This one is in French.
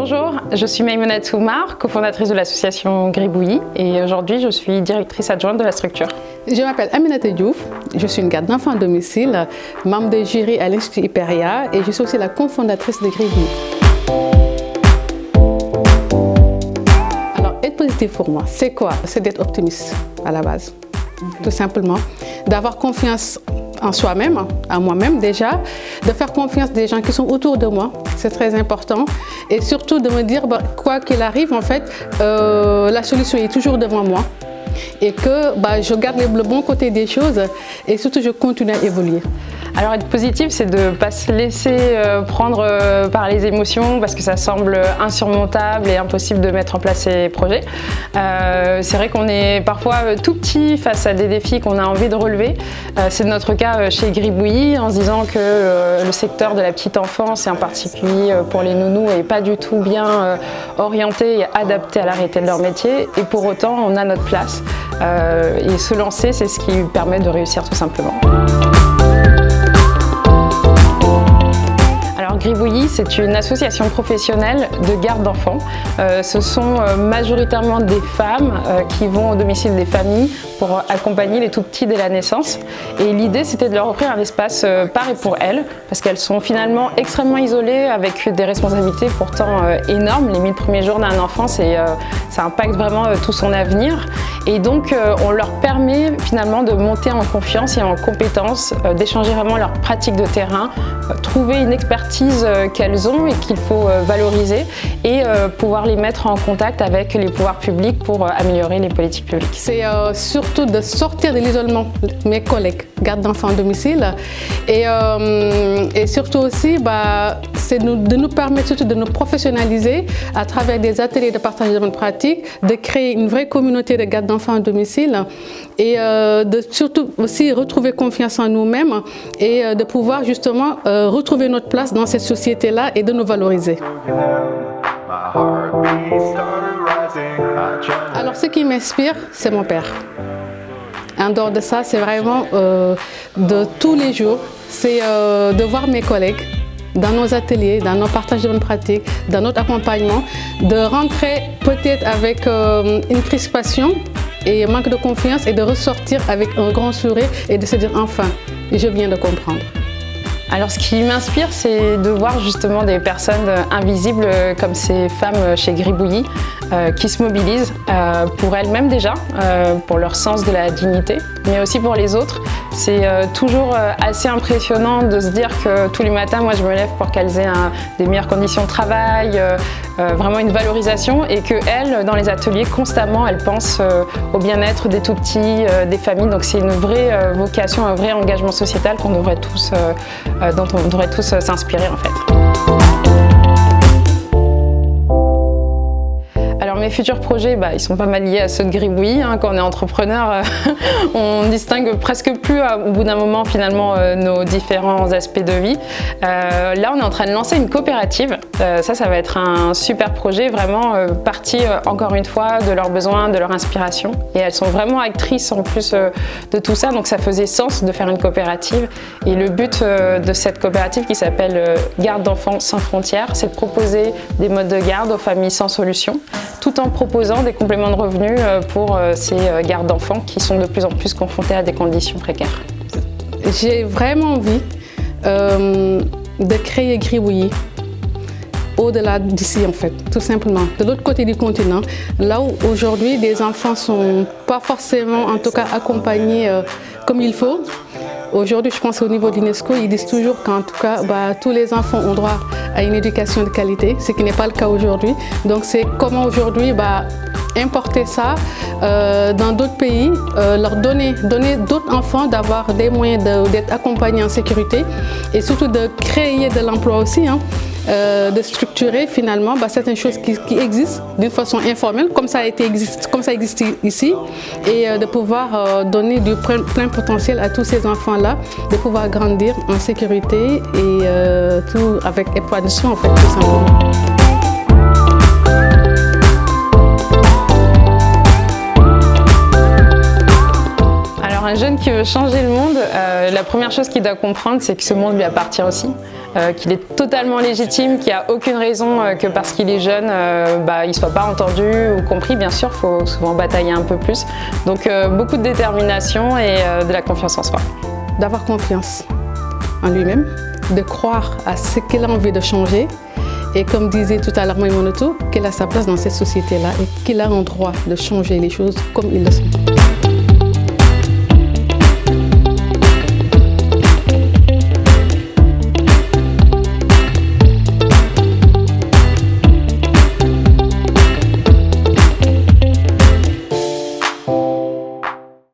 Bonjour, je suis Maïmona Toumar, cofondatrice de l'association Gribouillis et aujourd'hui je suis directrice adjointe de la structure. Je m'appelle Aminata Diouf, je suis une garde d'enfants à domicile, membre de jury à l'Institut Hyperia et je suis aussi la cofondatrice de Gribouillis. Alors, être positif pour moi, c'est quoi? C'est d'être optimiste à la base, tout simplement. D'avoir confiance en soi-même, à moi-même déjà, de faire confiance des gens qui sont autour de moi, c'est très important. Et surtout de me dire, quoi qu'il arrive, en fait, la solution est toujours devant moi. Et que je garde le bon côté des choses et surtout je continue à évoluer. Alors être positif, c'est de ne pas se laisser prendre par les émotions parce que ça semble insurmontable et impossible de mettre en place ces projets. C'est vrai qu'on est parfois tout petit face à des défis qu'on a envie de relever. C'est notre cas chez Gribouillis en se disant que le secteur de la petite enfance et en particulier pour les nounous n'est pas du tout bien orienté et adapté à la réalité de leur métier et pour autant on a notre place. Et se lancer, c'est ce qui permet de réussir tout simplement. Alors Gribouillis, c'est une association professionnelle de garde d'enfants. Ce sont majoritairement des femmes qui vont au domicile des familles pour accompagner les tout-petits dès la naissance. Et l'idée, c'était de leur offrir un espace par et pour elles, parce qu'elles sont finalement extrêmement isolées avec des responsabilités pourtant énormes. Les 1000 premiers jours d'un enfant, ça impacte vraiment tout son avenir. Et donc, on leur permet finalement de monter en confiance et en compétences, d'échanger vraiment leurs pratiques de terrain, trouver une expertise qu'elles ont et qu'il faut valoriser et pouvoir les mettre en contact avec les pouvoirs publics pour améliorer les politiques publiques. C'est surtout de sortir de l'isolement, mes collègues gardes d'enfants à domicile et surtout aussi c'est de nous permettre surtout de nous professionnaliser à travers des ateliers de partage de bonnes pratiques, de créer une vraie communauté de gardes d'enfants à domicile et de surtout aussi retrouver confiance en nous-mêmes et de pouvoir justement retrouver notre place dans cette société-là et de nous valoriser. Alors ce qui m'inspire, c'est mon père. En dehors de ça, c'est vraiment de tous les jours, c'est de voir mes collègues dans nos ateliers, dans nos partages de bonnes pratiques, dans notre accompagnement, de rentrer peut-être avec une crispation et un manque de confiance et de ressortir avec un grand sourire et de se dire enfin, je viens de comprendre. Alors ce qui m'inspire, c'est de voir justement des personnes invisibles comme ces femmes chez Gribouillis qui se mobilisent pour elles-mêmes déjà, pour leur sens de la dignité, mais aussi pour les autres. C'est toujours assez impressionnant de se dire que tous les matins, moi je me lève pour qu'elles aient des meilleures conditions de travail, vraiment une valorisation et qu'elles, dans les ateliers, constamment, elles pensent au bien-être des tout-petits, des familles. Donc c'est une vraie vocation, un vrai engagement sociétal qu'on devrait tous dont on devrait tous s'inspirer en fait. Alors mes futurs projets, ils sont pas mal liés à ceux de Gribouillis. Quand on est entrepreneur, on distingue presque plus au bout d'un moment finalement nos différents aspects de vie. Là, on est en train de lancer une coopérative. Ça va être un super projet, vraiment parti encore une fois de leurs besoins, de leur inspiration. Et elles sont vraiment actrices en plus de tout ça, donc ça faisait sens de faire une coopérative. Et le but de cette coopérative qui s'appelle Garde d'enfants sans frontières, c'est de proposer des modes de garde aux familles sans solution, tout en proposant des compléments de revenus pour ces gardes d'enfants qui sont de plus en plus confrontés à des conditions précaires. J'ai vraiment envie de créer Gribouillis au-delà d'ici en fait, tout simplement, de l'autre côté du continent, là où aujourd'hui des enfants ne sont pas forcément en tout cas accompagnés comme il faut. Aujourd'hui, je pense qu'au niveau de l'UNESCO, ils disent toujours qu'en tout cas, tous les enfants ont droit à une éducation de qualité, ce qui n'est pas le cas aujourd'hui. Donc c'est comment aujourd'hui importer ça dans d'autres pays, leur donner d'autres enfants d'avoir des moyens d'être accompagnés en sécurité et surtout de créer de l'emploi aussi. De structurer finalement certaines choses qui existent d'une façon informelle, comme ça existe ici, et de pouvoir donner du plein potentiel à tous ces enfants-là, de pouvoir grandir en sécurité et tout avec épanouissement en fait, tout simplement. Alors un jeune qui veut changer le monde, la première chose qu'il doit comprendre, c'est que ce monde lui appartient aussi, qu'il est totalement légitime, qu'il n'y a aucune raison que parce qu'il est jeune, il ne soit pas entendu ou compris. Bien sûr, il faut souvent batailler un peu plus. Donc beaucoup de détermination et de la confiance en soi. D'avoir confiance en lui-même, de croire à ce qu'il a envie de changer et comme disait tout à l'heure Maïmouna, qu'il a sa place dans cette société-là et qu'il a un droit de changer les choses comme il le sent.